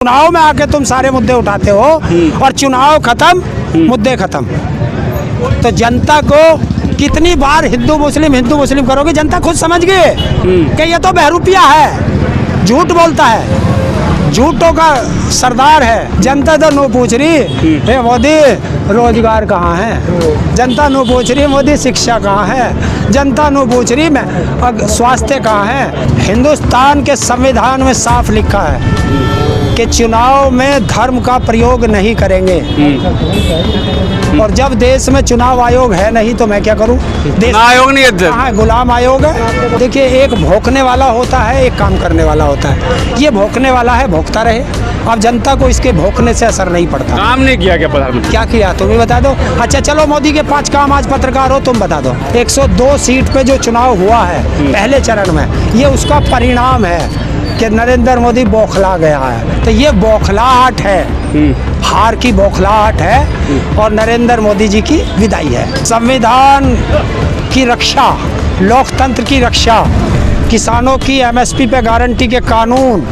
चुनाव में आके तुम सारे मुद्दे उठाते हो और चुनाव खत्म मुद्दे खत्म। तो जनता को कितनी बार हिंदू मुस्लिम करोगे? जनता खुद समझ गए कि ये तो बहरूपिया है, झूठ बोलता है, झूठों का सरदार है। जनता तो नो पूछ रही हे मोदी रोजगार कहाँ है, जनता नो पूछ रही मोदी शिक्षा कहाँ है, जनता नो पूछ रही मैं स्वास्थ्य कहाँ है। हिंदुस्तान के संविधान में साफ लिखा है कि चुनाव में धर्म का प्रयोग नहीं करेंगे। और जब देश में चुनाव आयोग है नहीं तो मैं क्या करूं? देश आयोग नहीं है, हाँ, गुलाम आयोग है। देखिए, एक भोंकने वाला होता है, एक काम करने वाला होता है। ये भोंकने वाला है, भोंकता रहे। अब जनता को इसके भोंकने से असर नहीं पड़ता। काम नहीं किया क्या प्रधानमंत्री? क्या किया तुम ही बता दो। अच्छा चलो, मोदी के 5 काम, आज पत्रकार हो तुम बता दो। 102 सीट पे जो चुनाव हुआ है पहले चरण में, ये उसका परिणाम है कि नरेंद्र मोदी बौखला गया है। तो ये बौखलाहट है, हार की बौखलाहट है और नरेंद्र मोदी जी की विदाई है। संविधान की रक्षा, लोकतंत्र की रक्षा, किसानों की एमएसपी पे गारंटी के कानून,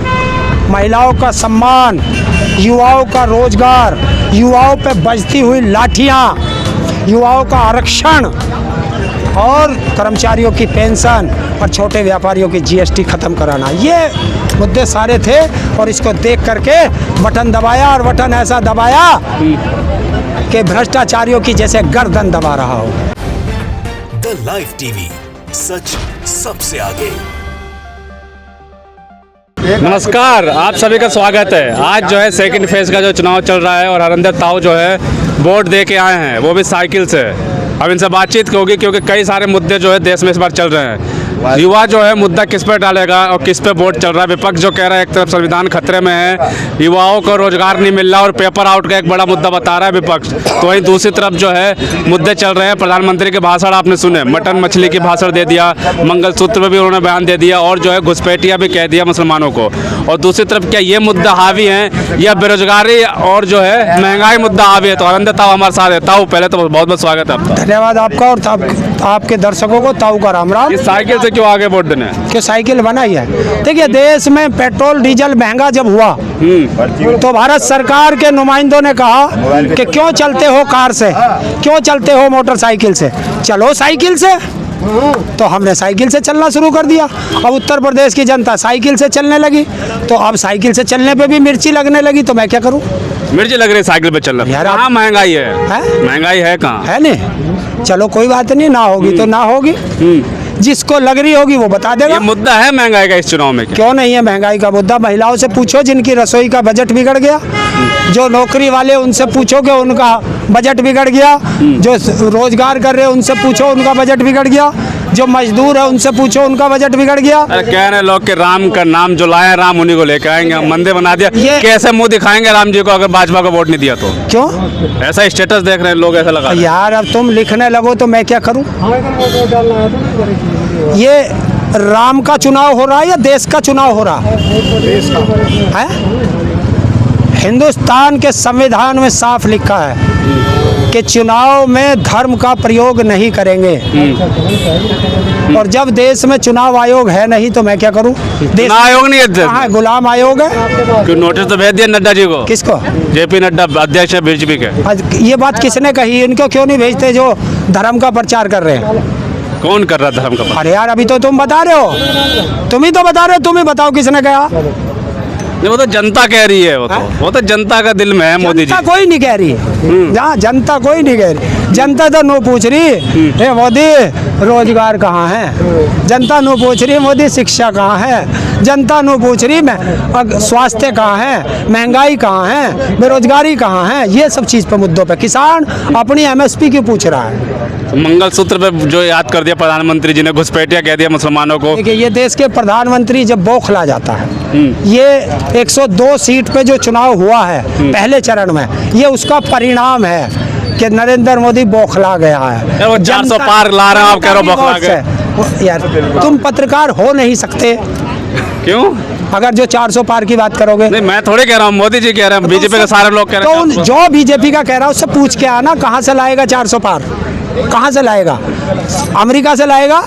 महिलाओं का सम्मान, युवाओं का रोजगार, युवाओं पे बजती हुई लाठियां, युवाओं का आरक्षण और कर्मचारियों की पेंशन और छोटे व्यापारियों की जीएसटी खत्म कराना, ये मुद्दे सारे थे। और इसको देख करके बटन दबाया, और बटन ऐसा दबाया कि भ्रष्टाचारियों की जैसे गर्दन दबा रहा हो। द लाइव टीवी, सच सबसे आगे। नमस्कार, आप सभी का स्वागत है। आज जो है सेकंड फेज का जो चुनाव चल रहा है और हरिंदर ताऊ जो है वोट दे के आए हैं, वो भी साइकिल से। अब इनसे बातचीत होगी क्योंकि कई सारे मुद्दे जो है देश में इस बार चल रहे हैं। युवा जो है मुद्दा किस पर डालेगा और किस पे वोट चल रहा है। विपक्ष जो कह रहा है एक तरफ संविधान खतरे में है, युवाओं को रोजगार नहीं मिल रहा और पेपर आउट का एक बड़ा मुद्दा बता रहा है विपक्ष। तो वहीं दूसरी तरफ जो है मुद्दे चल रहे हैं। प्रधानमंत्री के भाषण आपने सुने, मटन मछली की भाषण दे दिया, मंगलसूत्र में भी उन्होंने बयान दे दिया और जो है घुसपैठिया भी कह दिया मुसलमानों को। और दूसरी तरफ क्या ये मुद्दा हावी है या बेरोजगारी और जो है महंगाई मुद्दा हावी है? तो हरिंदर ताऊ हमारे साथ है। ताऊ, पहले तो बहुत बहुत स्वागत है आपका। धन्यवाद आपका और आपके दर्शकों को ताऊ का राम राम। इस साइकिल से क्यों आगे वोट देने? क्यों साइकिल बनाई है? देखिए, देश में पेट्रोल डीजल महंगा जब हुआ तो भारत सरकार के नुमाइंदों ने कहा कि क्यों चलते हो कार से, क्यों चलते हो मोटरसाइकिल से, चलो साइकिल से। तो हमने साइकिल से चलना शुरू कर दिया। अब उत्तर प्रदेश की जनता साइकिल से चलने लगी, तो अब साइकिल से चलने पे भी मिर्ची लगने लगी। तो मैं क्या करूं? मिर्ची लग रही है साइकिल पे चलना। यार, कहाँ महंगाई है? महंगाई है कहाँ? है नहीं? चलो कोई बात नहीं, ना होगी तो ना होगी, जिसको लग रही होगी वो बता देगा। ये मुद्दा है महंगाई का इस चुनाव में? क्यों नहीं है महंगाई का मुद्दा? महिलाओं से पूछो जिनकी रसोई का बजट बिगड़ गया, जो नौकरी वाले उनसे पूछो कि उनका बजट बिगड़ गया, जो रोजगार कर रहे हैं उनसे पूछो उनका बजट बिगड़ गया, जो मजदूर है उनसे पूछो उनका बजट बिगड़ गया। अरे कह रहे लोग कि राम का नाम जो लाया राम उन्हीं को लेकर आएंगे, मंदिर बना दिया। कैसे मुंह दिखाएंगे राम जी को अगर भाजपा को वोट नहीं दिया तो? क्यों ऐसा स्टेटस देख रहे हैं लोग, ऐसा लगा। यार, अब तुम लिखने लगो तो मैं क्या करूं? ये राम का चुनाव हो रहा है या देश का चुनाव हो रहा है? हिंदुस्तान के संविधान में साफ लिखा है कि चुनाव में धर्म का प्रयोग नहीं करेंगे। और जब देश में चुनाव आयोग है नहीं तो मैं क्या करूं? देश आयोग नहीं है, हाँ, गुलाम आयोग है। नोटिस तो भेज दिया नड्डा जी को। किसको? जेपी नड्डा अध्यक्ष है बीजेपी के। ये बात किसने कही? इनको क्यों नहीं भेजते जो धर्म का प्रचार कर रहे हैं? कौन कर रहा धर्म का? अरे यार, अभी तो तुम बता रहे हो, तुम ही तो बता रहे हो, तुम ही बताओ किसने कहा? वो तो जनता कह रही है, वो तो जनता का दिल में है मोदी जी। जनता कोई नहीं कह रही, जहाँ जनता कोई नहीं कह रही। जनता तो नो पूछ रही हे मोदी रोजगार कहाँ है, जनता नो पूछ रही मोदी शिक्षा कहाँ है, जनता नो पूछ रही मैं स्वास्थ्य कहाँ है, महंगाई कहाँ है, बेरोजगारी कहाँ है। ये सब चीज़ पे मुद्दों पे किसान अपनी एमएसपी क्यों पूछ रहा है? मंगलसूत्र पे जो याद कर दिया प्रधानमंत्री जी ने, घुसपैठिया कह दिया मुसलमानों को। देखिए, ये देश के प्रधानमंत्री जब बौखला जाता है, ये 102 सीट पे जो चुनाव हुआ है पहले चरण में, ये उसका परिणाम है कि नरेंद्र मोदी बौखला गया है। वो 400 पार ला रहे हैं, आप कह रहे हो बौखला गए। यार, तुम पत्रकार हो नहीं सकते। क्यों? अगर जो 400 पार की बात करोगे। नहीं, मैं थोड़े कह रहा हूँ, मोदी जी कह रहे हैं, बीजेपी के सारे लोग कह रहे हैं। तो जो बीजेपी का कह रहा है उससे पूछ के आना, कहाँ से लाएगा 400 पार? कहाँ से लाएगा? अमेरिका से लाएगा?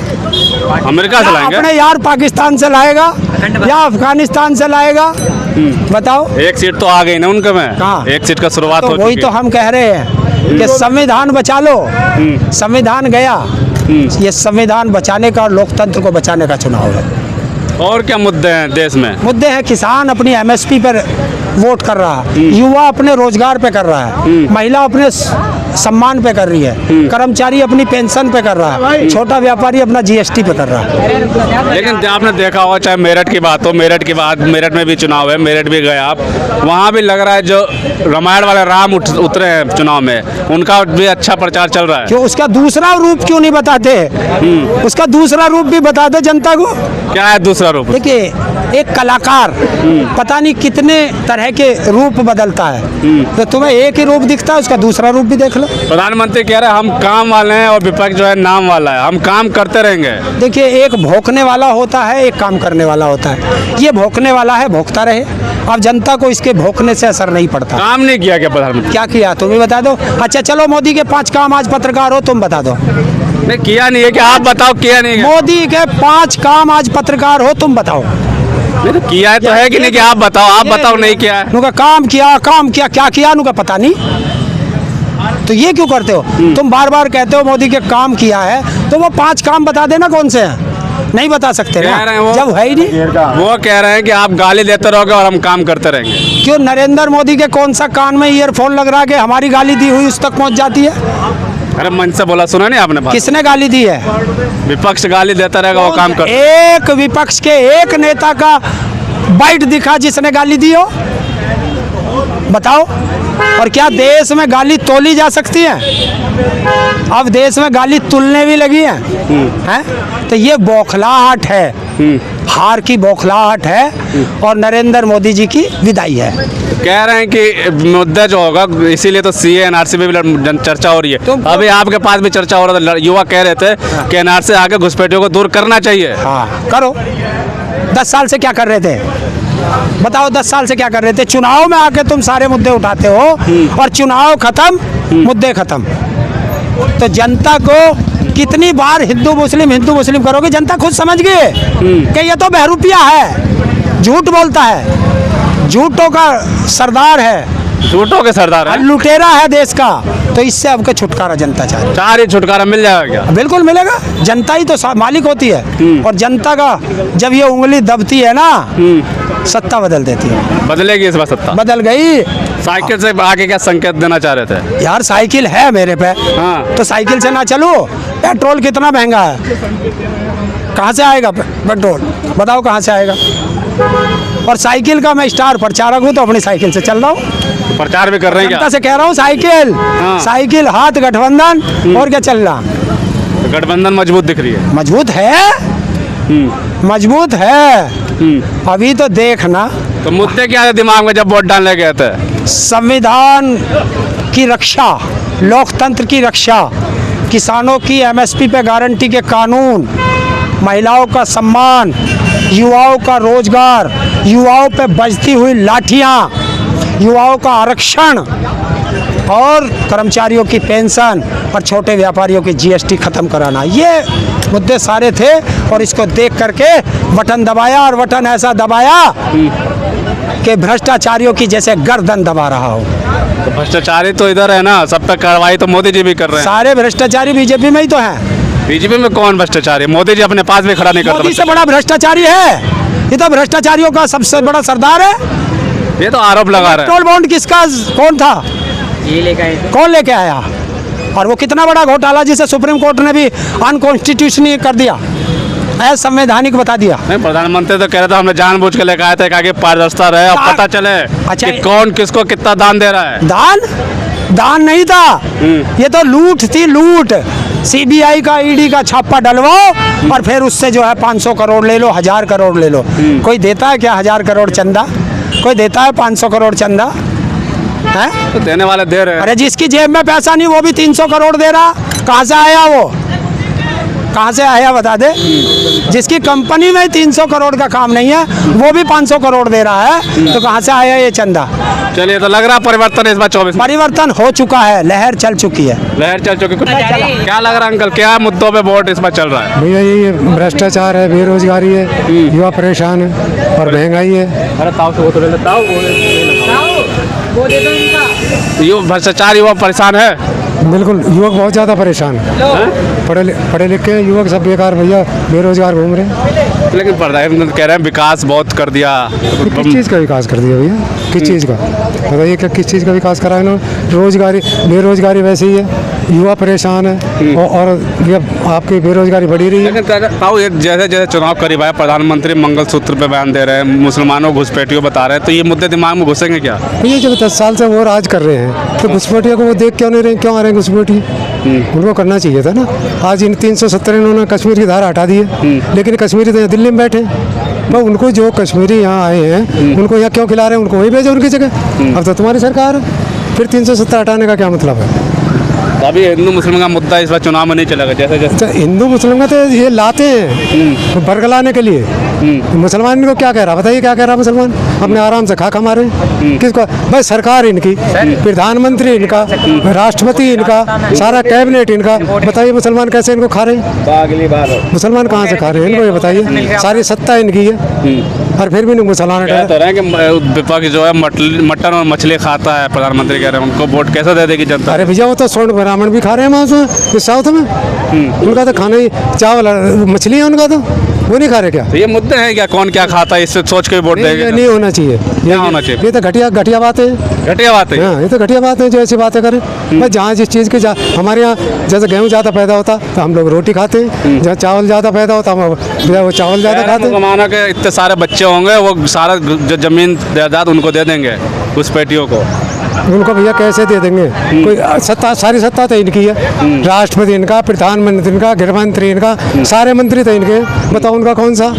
अमेरिका से लाएंगे? अपने यार पाकिस्तान से लाएगा या अफगानिस्तान से लाएगा? बताओ। एक सीट तो आ गई ना उनके में, कहाँ? एक सीट का शुरुआत तो हो वही चुकी तो है। हम कह रहे हैं कि संविधान बचा लो। संविधान गया, ये संविधान बचाने का और लोकतंत्र को बचाने का चुनाव है। और क्या मुद्दे हैं देश में? मुद्दे हैं, किसान अपनी एमएसपी पर वोट कर रहा है, युवा अपने रोजगार पे कर रहा है, महिला अपने सम्मान पे कर रही है, कर्मचारी अपनी पेंशन पे कर रहा है, छोटा व्यापारी अपना जीएसटी पे कर रहा है। लेकिन आपने देखा होगा, चाहे मेरठ की बात हो, मेरठ की बात, मेरठ में भी चुनाव है, मेरठ भी गए आप, वहाँ भी लग रहा है जो रामायण वाले राम उतरे हैं चुनाव में, उनका भी अच्छा प्रचार चल रहा है। क्यों उसका दूसरा रूप क्यों नहीं बताते? उसका दूसरा रूप भी बता दे जनता को। क्या है दूसरा रूप? देखिए, एक कलाकार पता नहीं कितने तरह के रूप बदलता है, तो तुम्हें एक ही रूप दिखता है, उसका दूसरा रूप भी देख लो। प्रधानमंत्री कह रहे हैं हम काम वाले हैं और विपक्ष जो है नाम वाला है, हम काम करते रहेंगे। देखिए, एक भौंकने वाला होता है, एक काम करने वाला होता है। ये भौंकने वाला है, भौंकता रहे। अब जनता को इसके भौंकने से असर नहीं पड़ता। काम नहीं किया क्या प्रधानमंत्री? क्या किया तुम ही बता दो। अच्छा चलो, मोदी के 5 काम, आज पत्रकार हो, तुम बता दो। नहीं किया नहीं है, कि आप बताओ किया नहीं है? मोदी के 5 काम, आज पत्रकार हो, तुम बताओ। नहीं तो किया है तो है कि नहीं, कि आप बताओ, आप बताओ नहीं किया है। नुका काम किया, क्या किया, नुका पता नहीं। तो ये क्यों करते हो? तुम बार बार कहते हो मोदी के काम किया है, तो वो 5 काम बता देना कौन से हैं। नहीं बता सकते कह रहे हैं वो, ना, जब है ही नहीं। वो कह रहे हैं कि आप गाली देते रहोगे और हम काम करते रहेंगे। क्यों नरेंद्र मोदी के कौन सा कान में ईयरफोन लग रहा है कि हमारी गाली दी हुई उस तक पहुंच जाती है? अरे मंच से बोला, सुना नहीं आपने बात? किसने गाली दी है? विपक्ष गाली देता रहेगा, वो काम कर। एक विपक्ष के एक नेता का बाइट दिखा जिसने गाली दी हो, बताओ। और क्या देश में गाली तोली जा सकती है? अब देश में गाली तुलने भी लगी हैं। तो ये बौखलाहट है, हार की बौखलाहट है, और नरेंद्र मोदी जी की विदाई है। कह रहे हैं कि मुद्दा जो होगा, इसीलिए तो सीए एनआरसी में भी चर्चा हो रही है। अभी आपके पास भी चर्चा हो रहा था, युवा कह रहे थे कि एनआरसी आके घुसपैठियों को दूर करना चाहिए। हाँ, करो। 10 साल से क्या कर रहे थे? बताओ, 10 साल से क्या कर रहे थे? चुनाव में आके तुम सारे मुद्दे उठाते हो, और चुनाव खत्म, मुद्दे खत्म। तो जनता को कितनी बार हिंदू मुस्लिम करोगे? जनता खुद समझ गई कि ये तो बहरूपिया है, झूठ बोलता है, झूठों का सरदार है, झूठों के सरदार है, लुटेरा है देश का। तो इससे आपका छुटकारा जनता चाहे। चार ही छुटकारा मिल जाएगा क्या? बिल्कुल मिलेगा। जनता ही तो मालिक होती है, और जनता का जब ये उंगली दबती है ना, सत्ता बदल देती है। बदलेगी इस बार सत्ता? बदल गई। साइकिल से आगे क्या संकेत देना चाह रहे थे? यार साइकिल है मेरे पे, हाँ। तो साइकिल से ना चलो। पेट्रोल कितना महंगा है, कहाँ से आएगा पेट्रोल? बताओ कहाँ से आएगा? और साइकिल का मैं स्टार प्रचारक हूँ, तो अपनी साइकिल से चल रहा हूँ। प्रचार भी कर रहे हैं जनता क्या? से कह रहा हूँ साइकिल, साइकिल हाथ गठबंधन, और क्या चल रहा? गठबंधन मजबूत दिख रही है। मजबूत है, मजबूत है। अभी तो देखना। तो मुद्दे क्या है दिमाग में जब वोट डालने गए थे? संविधान की रक्षा, लोकतंत्र की रक्षा, किसानों की एमएसपी पे गारंटी के कानून, महिलाओं का सम्मान, युवाओं का रोजगार, युवाओं पे बजती हुई लाठियां, युवाओं का आरक्षण, और कर्मचारियों की पेंशन, और छोटे व्यापारियों की जीएसटी खत्म कराना, ये मुद्दे सारे थे। और इसको देख करके बटन दबाया, और बटन ऐसा दबाया कि भ्रष्टाचारियों की जैसे गर्दन दबा रहा हो। तो भ्रष्टाचारी तो इधर है ना, सब पे कार्रवाई तो मोदी जी भी कर रहे हैं। सारे भ्रष्टाचारी बीजेपी में ही तो हैं। बीजेपी में कौन भ्रष्टाचारी? मोदी जी अपने पास भी खड़ा नहीं मोदी करते। से बड़ा भ्रष्टाचारी है, ये तो भ्रष्टाचारियों का सबसे बड़ा सरदार है। ये तो आरोप लगा रहे हैं। पेट्रोल बॉन्ड किसका, कौन था? ये लेके आए थे। कौन लेके आया? और वो कितना बड़ा घोटाला, जिसे सुप्रीम कोर्ट ने भी अनकॉन्स्टिट्यूशनल कर दिया, असंवैधानिक बता दिया। नहीं, प्रधानमंत्री तो कह रहे थे हमने जानबूझ के लेके आए थे, आगे पारदर्शिता रहे और पता चले अच्छा, कि कौन किसको कितना दान दे रहा है। दान नहीं था, ये तो लूट थी, लूट। सीबीआई का, ईडी का छापा डलवाओ, और फिर उससे जो है 500 करोड़ ले लो, 1000 करोड़ ले लो। कोई देता है क्या 1000 करोड़ चंदा? कोई देता है 500 करोड़ चंदा? है? तो देने वाले दे रहे हैं। अरे जिसकी जेब में पैसा नहीं, वो भी 300 करोड़ दे रहा। कहाँ से आया वो? कहाँ से आया बता दे? जिसकी कंपनी में 300 करोड़ का काम नहीं है वो भी 500 करोड़ दे रहा है, तो कहाँ से आया ये चंदा? चलिए, तो लग रहा है परिवर्तन इस बार 24 में। परिवर्तन हो चुका है, लहर चल चुकी है। लहर चल चुकी। क्या लग रहा है अंकल, क्या मुद्दों पे वोट इस बार चल रहा है? भैया ये भ्रष्टाचार है, बेरोजगारी है, युवा परेशान है और महंगाई है। अरे ताऊ से वो तो ले लेता हूँ। भ्रष्टाचार, युवा परेशान है। बिल्कुल, युवक बहुत ज़्यादा परेशान है। पढ़े लिखे युवक सब बेकार भैया, बेरोजगार घूम रहे हैं। लेकिन प्रधानमंत्री कह रहे हैं विकास बहुत कर दिया। किस चीज़ का विकास कर दिया भैया? किस चीज़ का बताइए, क्या किस चीज़ का विकास करा इन्होंने? रोजगारी, बेरोजगारी वैसे ही है, युवा परेशान है और ये आपकी बेरोजगारी बढ़ी रही है। लेकिन ताऊ एक जैसे जैसे चुनाव करीब आया, प्रधानमंत्री मंगलसूत्र पे बयान दे रहे हैं, मुसलमानों घुसपैठियों बता रहे हैं, तो ये मुद्दे दिमाग में घुसेंगे क्या? भैया जब 10 साल से वो राज कर रहे हैं तो घुसपैठियों को वो देख क्यों नहीं रहे, क्यों आ रहे हैं घुसपैठी? उनको करना चाहिए था ना। आज इन 370 इन्होंने कश्मीर की धारा हटा दी है, लेकिन कश्मीरी तो दिल्ली में बैठे हैं। भाई उनको जो कश्मीरी यहाँ आए हैं उनको यहाँ क्यों खिला रहे हैं? उनको वहीं भेजो उनकी जगह। अब तो तुम्हारी सरकार है, फिर 370 हटाने का क्या मतलब है? अभी हिंदू मुस्लिम का मुद्दा इस बार चुनाव में नहीं चलेगा जैसे जैसे। अच्छा, हिंदू मुस्लिम का तो ये लाते हैं बरगलाने के लिए। मुसलमान इनको क्या कह रहा, बताइए क्या कह रहा मुसलमान? अपने आराम से खा मारे किसको? भाई सरकार इनकी, प्रधानमंत्री इनका, राष्ट्रपति इनका, सारा कैबिनेट इनका। बताइए मुसलमान कैसे इनको खा रहे हैं? मुसलमान कहाँ से खा रहे हैं इनको ये बताइए? सारी सत्ता इनकी है और फिर भी मुसलमान तो रहे कि विपक्ष जो है मटन और मछली खाता है, प्रधानमंत्री कह रहे हैं, उनको वोट कैसे दे देगी जनता? अरे भैया वो तो स्वर्ण ब्राह्मण भी खा रहे हैं वहाँ से इस साउथ में। उनका तो खाना ही चावल मछली है, उनका तो वो नहीं खा रहे क्या? तो ये मुद्दे हैं क्या, कौन क्या खाता है, इससे सोच के वोट देंगे? ये नहीं होना चाहिए, क्या होना चाहिए? ये तो घटिया बात है। घटिया बात है। हाँ, ये तो घटिया बात है जो ऐसी बातें करें। भाई जहाँ जिस चीज़ की हमारे यहाँ जैसे गेहूँ ज़्यादा पैदा होता तो हम लोग रोटी खाते हैं, जहाँ चावल ज़्यादा पैदा होता हम वो चावल ज़्यादा खाते हैं। जमाना के इतने सारे बच्चे होंगे, वो सारा जो जमीन जायदाद उनको दे देंगे घुसपैठियों को। उनको भैया कैसे दे देंगे? कोई सत्ता, सारी सत्ता तो इनकी है। राष्ट्रपति इनका, प्रधानमंत्री इनका, गृह मंत्री इनका, सारे मंत्री तो इनके। बताओ उनका कौन सा?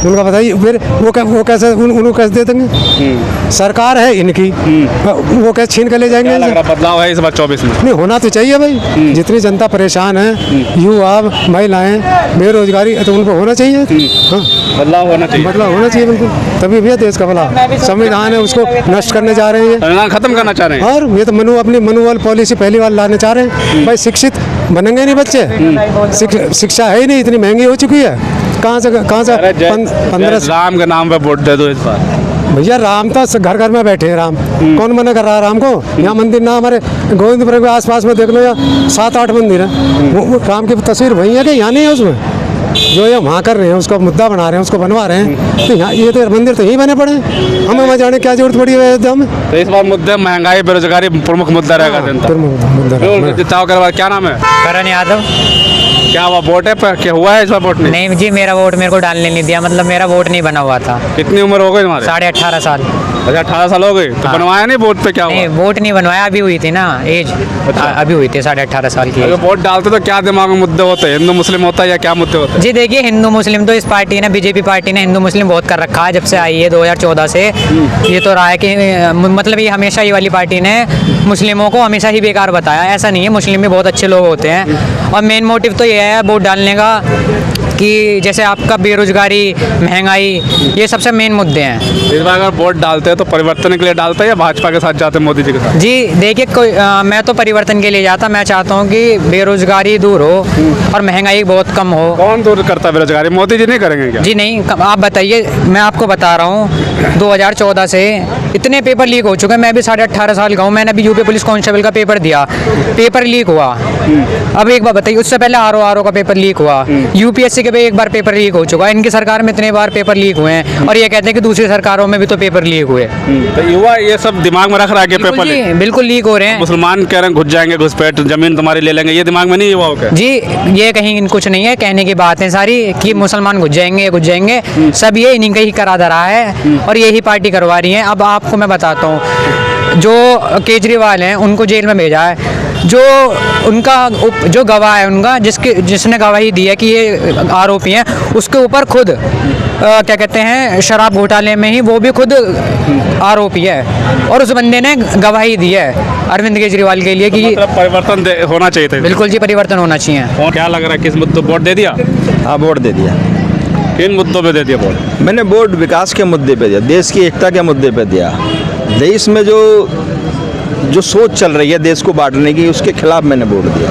उनका बताइए फिर वो कैसे उनको कैसे दे देंगे? सरकार है इनकी, वो कैसे छीन कर ले जाएंगे? बदलाव है इस बार 24 में? नहीं, होना तो चाहिए भाई। जितनी जनता परेशान है, युवा, महिलाएं, बेरोजगारी, तो उनको होना चाहिए। हाँ, बदलाव होना चाहिए। बदलाव होना चाहिए बिल्कुल, तभी भैया देश का भला। संविधान है उसको नष्ट करने जा रहे हैं, संविधान खत्म करना चाह रहे हैं। और ये तो अपनी मनुवाल पॉलिसी पहली बार लाने चाह रहे हैं। भाई शिक्षित बनेंगे नहीं बच्चे, शिक्षा है ही नहीं, इतनी महंगी हो चुकी है। कहाँ से 15 राम के नाम पे वोट दे दो इस बार। भैया राम तो घर घर में बैठे हैं। राम कौन मना कर रहा है राम को? यहाँ मंदिर ना हमारे गोविंदपुरम के आसपास में देख लो, या 7-8 मंदिर हैं। वो राम की तस्वीर वही है कि यहाँ नहीं है? उसमें जो ये वहाँ कर रहे हैं उसको मुद्दा बना रहे हैं, उसको बनवा रहे हैं, तो यहाँ ये तो मंदिर तो यहीं बने पड़े हैं। हमें वहाँ जाने क्या जरूरत पड़ी है अयोध्या में? तो इस बार मुद्दे महंगाई, बेरोजगारी प्रमुख मुद्दा रहेगा जनता। क्या नाम है? करण यादव। क्या हुआ वोट है पर, क्या हुआ है इस बार वोट नहीं? नहीं जी, मेरा वोट मेरे को डालने नहीं दिया, मतलब मेरा वोट नहीं बना हुआ था। कितनी उम्र हो गई तुम्हारे? 18.5 साल। अच्छा, 18 साल हो गई तो हाँ। बनवाया नहीं वोट पे? क्या हुआ? नहीं, वोट नहीं बनवाया, अभी हुई थी ना एज। अभी हुई थी 18.5 साल की। अगर वोट डालते तो क्या दिमाग में मुद्दे होते हैं? हिंदू मुस्लिम होता है या क्या मुद्दे होते हैं? जी देखिए, हिंदू मुस्लिम तो इस पार्टी ने, बीजेपी पार्टी ने हिंदू मुस्लिम बहुत कर रखा है जब से आई है 2014 से। ये तो रहा है कि मतलब ये हमेशा ये वाली पार्टी ने मुस्लिमों को हमेशा ही बेकार बताया। ऐसा नहीं है, मुस्लिम भी बहुत अच्छे लोग होते हैं। और मेन मोटिव तो ये है वोट डालने का कि जैसे आपका बेरोजगारी, महंगाई, ये सबसे मेन मुद्दे हैं। इस बार अगर वोट डालते हैं तो परिवर्तन के लिए डालते हैं या भाजपा के साथ जाते हैं, मोदी जी के साथ? जी देखिए, मैं तो परिवर्तन के लिए जाता। मैं चाहता हूँ कि बेरोजगारी दूर हो और महंगाई बहुत कम हो। कौन दूर करता है बेरोजगारी? मोदी जी नहीं करेंगे क्या? जी नहीं, आप बताइए। मैं आपको बता रहा हूँ 2014 से इतने पेपर लीक हो चुके हैं। मैं भी 18.5 साल का हूँ, मैंने अभी यूपी पुलिस कांस्टेबल का पेपर दिया, पेपर लीक हुआ। अब एक बार बताइए, उससे पहले आरओ का पेपर लीक हुआ, यूपीएससी के भी एक बार पेपर लीक हो चुका है। इनकी सरकार में इतने बार पेपर लीक हुए हैं और ये कहते हैं कि दूसरी सरकारों में भी तो पेपर लीक हुए। तो युवा ये सब दिमाग में रख रहा है कि पेपर लीक? बिल्कुल लीक हो रहे हैं। मुसलमान कह रहे हैं घुस जाएंगे, घुसपैठ, जमीन तुम्हारी ले लेंगे, ये दिमाग में नहीं युवाओं के? जी ये कहीं कुछ नहीं है, कहने की बात है सारी कि मुसलमान घुस जाएंगे, सब ये इन्हीं का ही करा धरा है और यही पार्टी करवा रही है। अब आपको मैं बताता हूँ, जो केजरीवाल हैं उनको जेल में भेजा है। जो उनका जो गवाह है उनका, जिसने गवाही दी है कि ये आरोपी हैं, उसके ऊपर खुद क्या कहते हैं, शराब घोटाले में ही वो भी खुद आरोपी है और उस बंदे ने गवाही दी है अरविंद केजरीवाल के लिए कि मतलब परिवर्तन होना चाहिए था। बिल्कुल जी, परिवर्तन होना चाहिए। और क्या लग रहा है, किस मुद्दे वोट दे दिया? हाँ, वोट दे दिया। किन मुद्दों पे दे दिया वोट? मैंने वोट विकास के मुद्दे पे दिया, देश की एकता के मुद्दे पे दिया। देश में जो सोच चल रही है देश को बांटने की, उसके खिलाफ मैंने वोट दिया।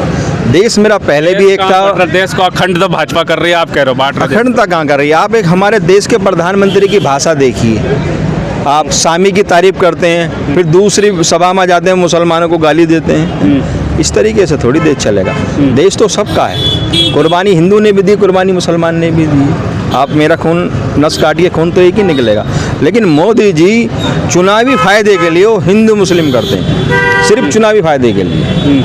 देश मेरा पहले भी एक था। मतलब देश को अखंड तो भाजपा कर रही है, आप कह रहे हो बांट रहे हो। अखंडता कहाँ कर रही है? आप एक हमारे देश के प्रधानमंत्री की भाषा देखिए, आप स्वामी की तारीफ करते हैं, फिर दूसरी सभा में जाते हैं मुसलमानों को गाली देते हैं। इस तरीके से थोड़ी देश चलेगा। देश तो सबका है। कुर्बानी हिंदू ने भी दी, कुर्बानी मुसलमान ने भी दी। आप मेरा खून नस काटिए, खून तो एक ही निकलेगा। लेकिन मोदी जी चुनावी फायदे के लिए वो हिंदू मुस्लिम करते हैं, सिर्फ चुनावी फायदे के लिए।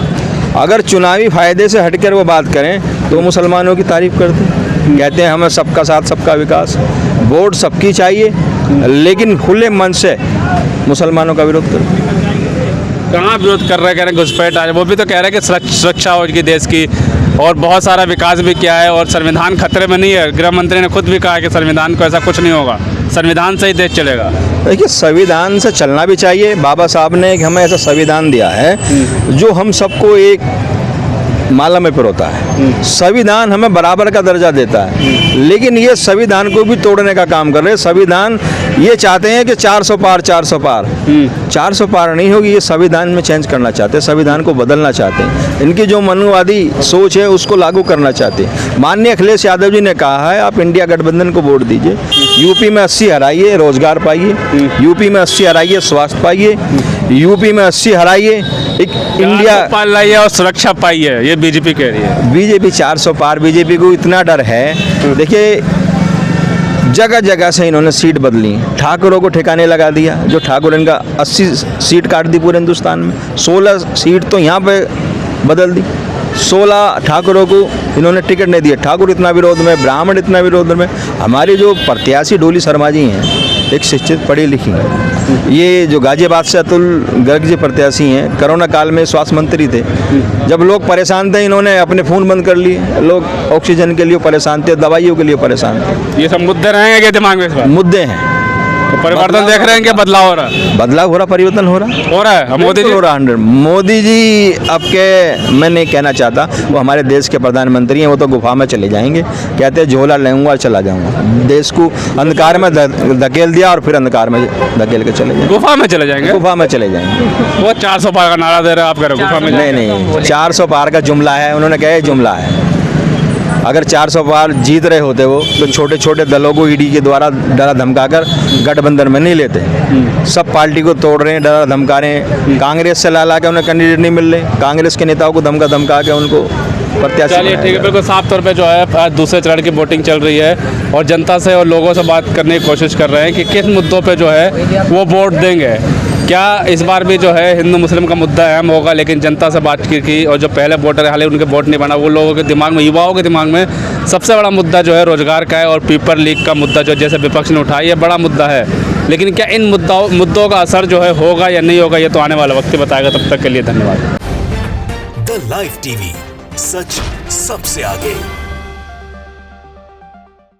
अगर चुनावी फायदे से हटकर वो बात करें तो मुसलमानों की तारीफ करते हैं, कहते हैं हमें सबका साथ सबका विकास। वोट सबकी चाहिए, लेकिन खुले मन से मुसलमानों का विरोध करते हैं। कहाँ विरोध कर रहे हैं? कह रहे हैं घुसपैठ आ, वो भी तो कह रहे हैं कि सुरक्षा होगी देश की और बहुत सारा विकास भी किया है और संविधान खतरे में नहीं है। गृह मंत्री ने खुद भी कहा कि संविधान को ऐसा कुछ नहीं होगा, संविधान से ही देश चलेगा। देखिए, संविधान से चलना भी चाहिए। बाबा साहब ने हमें ऐसा संविधान दिया है जो हम सबको एक माला में पिरोता है। संविधान हमें बराबर का दर्जा देता है, लेकिन ये संविधान को भी तोड़ने का काम कर रहे हैं। संविधान ये चाहते हैं कि 400 पार 400 पार 400 पार नहीं होगी। ये संविधान में चेंज करना चाहते हैं, संविधान को बदलना चाहते हैं। इनकी जो मनुवादी सोच है उसको लागू करना चाहते हैं। माननीय अखिलेश यादव जी ने कहा है आप इंडिया गठबंधन को वोट दीजिए, यूपी में 80 हराइए, रोजगार पाइए, यूपी में 80 हराइए, स्वास्थ्य पाइए, यूपी में 80 हराइए, एक इंडिया पाल लाइए और सुरक्षा पाइए, ये बीजेपी कह रही है। बीजेपी 400 पार। बीजेपी को इतना डर है, देखिए जगह जगह से इन्होंने सीट बदली, ठाकुरों को ठिकाने लगा दिया। जो ठाकुर, इनका 80 सीट काट दी पूरे हिंदुस्तान में, 16 सीट तो यहाँ पे बदल दी। 16 ठाकुरों को इन्होंने टिकट नहीं दिया। ठाकुर इतना विरोध में, ब्राह्मण इतना विरोध में। हमारी जो प्रत्याशी डोली शर्मा जी हैं, एक शिक्षित पढ़ी लिखी हैं। ये जो गाजियाबाद से अतुल गर्ग जी प्रत्याशी हैं, कोरोना काल में स्वास्थ्य मंत्री थे। जब लोग परेशान थे, इन्होंने अपने फ़ोन बंद कर लिए। लोग ऑक्सीजन के लिए परेशान थे, दवाइयों के लिए परेशान थे। ये सब मुद्दे रहेंगे क्या दिमाग में इस बार? मुद्दे हैं। तो परिवर्तन देख रहे हैं क्या? बदलाव हो रहा है? बदलाव हो रहा, परिवर्तन हो रहा है। मोदी जी हो रहा 100। मोदी जी अब के, मैं नहीं कहना चाहता, वो हमारे देश के प्रधानमंत्री हैं। वो तो गुफा में चले जाएंगे, कहते हैं झोला लेऊंगा और चला जाऊंगा। देश को अंधकार में धकेल दिया और फिर अंधकार में धकेल के चले जाएंगे। गुफा में चले जाएंगे? गुफा में चले जाएंगे। वो 400 पार का नारा दे रहे हैं, आप कह रहे हो गुफा में? नहीं, 400 पार का जुमला है, उन्होंने कहा जुमला है। अगर 400 पार जीत रहे होते वो, तो छोटे छोटे दलों को ईडी के द्वारा डरा धमका कर गठबंधन में नहीं लेते। सब पार्टी को तोड़ रहे हैं, डरा धमका रहे हैं। कांग्रेस से ला के उन्हें कैंडिडेट नहीं मिल रहे, कांग्रेस के नेताओं को धमका के उनको प्रत्याशी। चलिए ठीक है, बिल्कुल साफ तौर पे जो है आज दूसरे चरण की वोटिंग चल रही है और जनता से और लोगों से बात करने की कोशिश कर रहे हैं कि किस मुद्दों पे जो है वो वोट देंगे। क्या इस बार भी जो है हिंदू मुस्लिम का मुद्दा अहम होगा, लेकिन जनता से बात की और जो पहले वोटर है हाल ही उनके वोट नहीं बना, वो लोगों के दिमाग में, युवाओं के दिमाग में सबसे बड़ा मुद्दा जो है रोजगार का है और पेपर लीक का मुद्दा जो जैसे विपक्ष ने उठाया, ये बड़ा मुद्दा है। लेकिन क्या इन मुद्दों का असर जो है होगा या नहीं होगा, ये तो आने वाला वक्त ही बताएगा। तब तक के लिए धन्यवाद। द लाइव टीवी, सच सबसे आगे।